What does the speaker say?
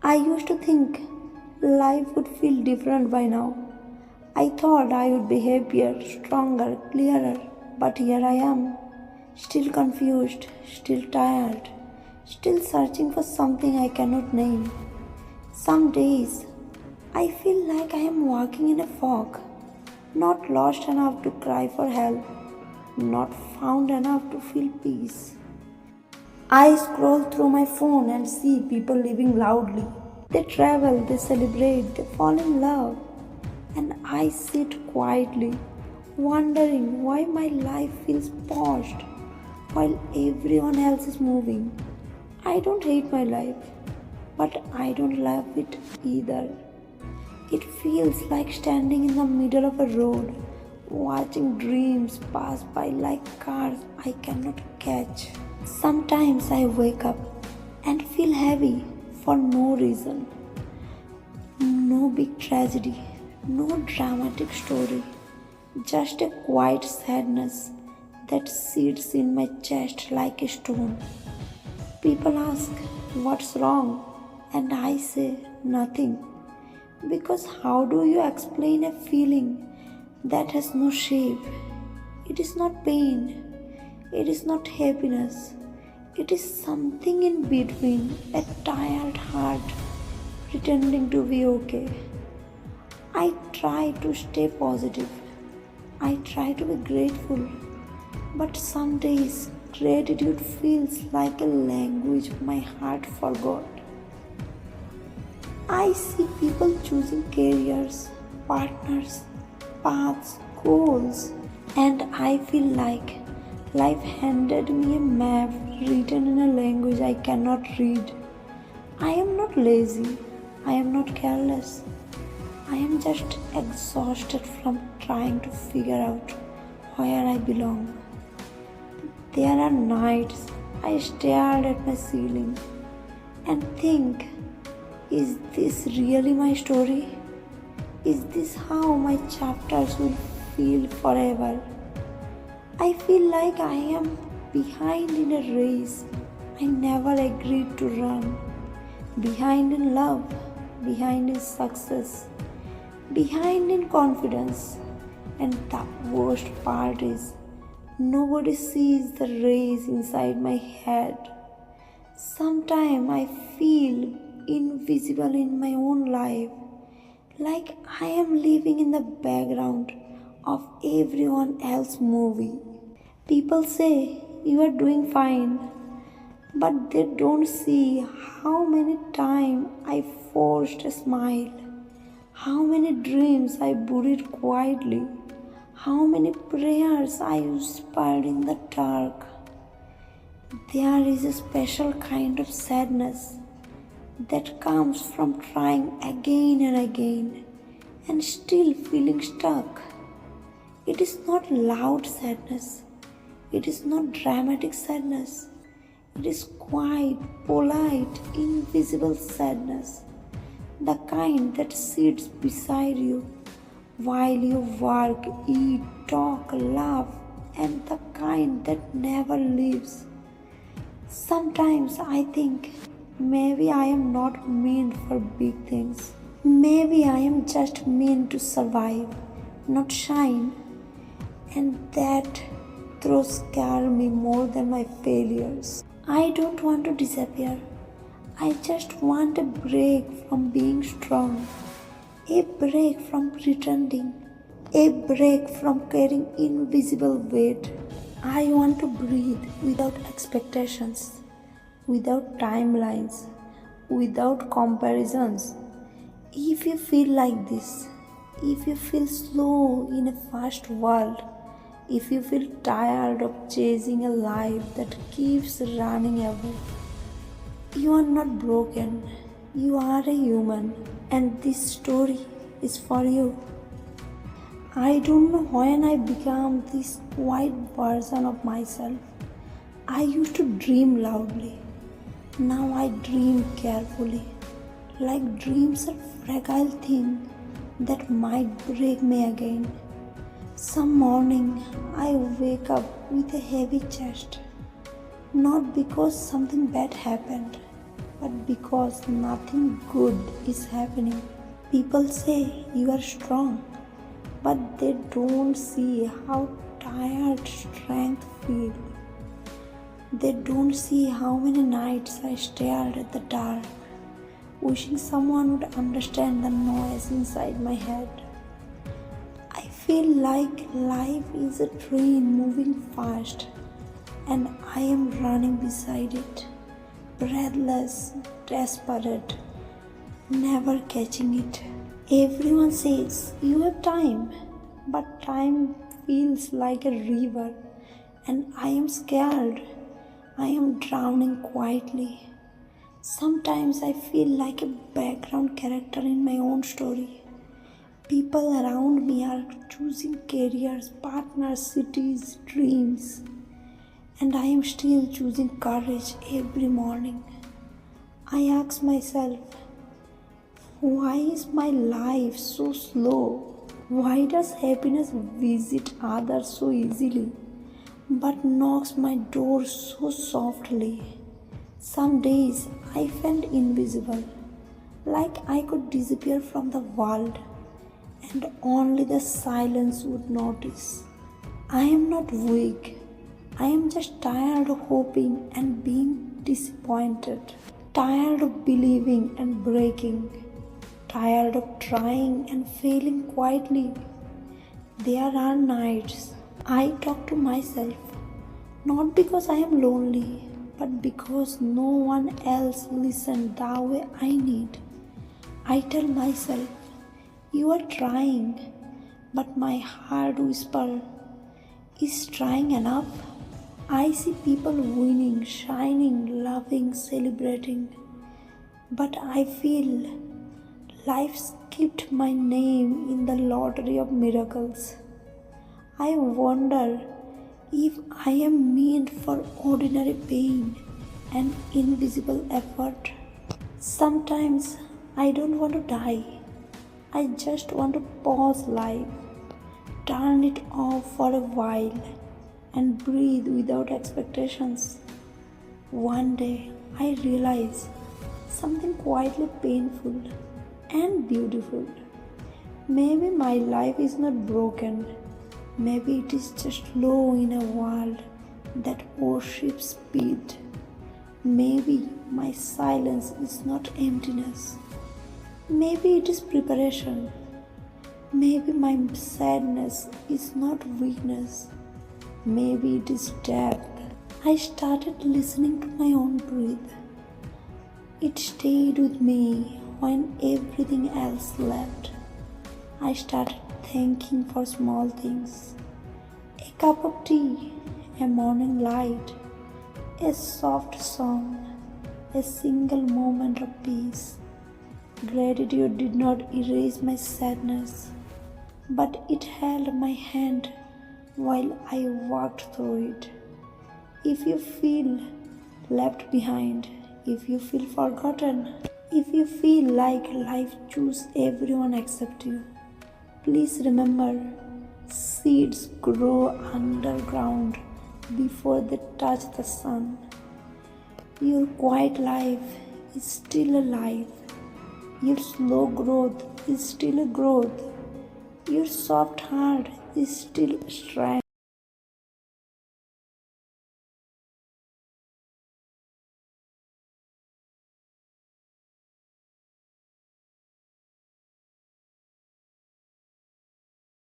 I used to think life would feel different by now. I thought I would be happier, stronger, clearer, but here I am, still confused, still tired, still searching for something I cannot name. Some days I feel like I am walking in a fog, not lost enough to cry for help, not found enough to feel peace. I scroll through my phone and see people living loudly. They travel, they celebrate, they fall in love, and I sit quietly, wondering why my life feels paused while everyone else is moving. I don't hate my life, but I don't love it either. It feels like standing in the middle of a road, watching dreams pass by like cars I cannot catch. Sometimes I wake up and feel heavy for no reason. No big tragedy, no dramatic story, just a quiet sadness that sits in my chest like a stone. People ask, "What's wrong?" And I say, "Nothing." Because how do you explain a feeling that has no shape? It is not pain, it is not happiness, it is something in between, a tired heart pretending to be okay. I try to stay positive, I try to be grateful, but some days gratitude feels like a language my heart forgot. I see people choosing careers, partners, paths, goals, and I feel like life handed me a map written in a language I cannot read. I am not lazy, I am not careless, I am just exhausted from trying to figure out where I belong. There are nights I stare at my ceiling and think, is this really my story? Is this how my chapters will feel forever? I feel like I am behind in a race I never agreed to run. Behind in love, behind in success, behind in confidence. And the worst part is, nobody sees the race inside my head. Sometimes I feel invisible in my own life, like I am living in the background of everyone else's movie. People say you are doing fine, but they don't see how many times I forced a smile, how many dreams I buried quietly, how many prayers I whispered in the dark. There is a special kind of sadness that comes from trying again and again and still feeling stuck. It is not loud sadness, it is not dramatic sadness, it is quiet, polite, invisible sadness, the kind that sits beside you while you work, eat, talk, laugh, and the kind that never leaves. Sometimes I think maybe I am not meant for big things. Maybe I am just meant to survive, not shine. And that throws scare me more than my failures. I don't want to disappear. I just want a break from being strong, a break from pretending, a break from carrying invisible weight. I want to breathe without expectations, without timelines, without comparisons. If you feel like this, if you feel slow in a fast world, if you feel tired of chasing a life that keeps running away, you are not broken. You are a human, and this story is for you. I don't know when I became this quiet version of myself. I used to dream loudly. Now I dream carefully, like dreams are fragile things that might break me again. Some morning I wake up with a heavy chest, not because something bad happened, but because nothing good is happening. People say you are strong, but they don't see how tired strength feels. They don't see how many nights I stared at the dark, wishing someone would understand the noise inside my head. I feel like life is a train moving fast, and I am running beside it, breathless, desperate, never catching it. Everyone says you have time, but time feels like a river, and I am scared. I am drowning quietly. Sometimes I feel like a background character in my own story. People around me are choosing careers, partners, cities, dreams, and I am still choosing courage every morning. I ask myself, why is my life so slow? Why does happiness visit others so easily, but knocks my door so softly? Some days I felt invisible, like I could disappear from the world and only the silence would notice. I am not weak. I am just tired of hoping and being disappointed, tired of believing and breaking, tired of trying and failing quietly. There are nights I talk to myself, not because I am lonely, but because no one else listens the way I need. I tell myself, you are trying, but my heart whispers, is trying enough? I see people winning, shining, loving, celebrating, but I feel life skipped my name in the lottery of miracles. I wonder if I am meant for ordinary pain and invisible effort. Sometimes I don't want to die. I just want to pause life, turn it off for a while, and breathe without expectations. One day I realize something quietly painful and beautiful. Maybe my life is not broken. Maybe it is just low in a world that worships speed. Maybe my silence is not emptiness. Maybe it is preparation. Maybe my sadness is not weakness. Maybe it is depth. I started listening to my own breath. It stayed with me when everything else left. I started thanking for small things. A cup of tea, a morning light, a soft song, a single moment of peace. Gratitude did not erase my sadness, but it held my hand while I walked through it. If you feel left behind, if you feel forgotten, if you feel like life chooses everyone except you, please remember, seeds grow underground before they touch the sun. Your quiet life is still alive. Your slow growth is still a growth. Your soft heart is still a strength.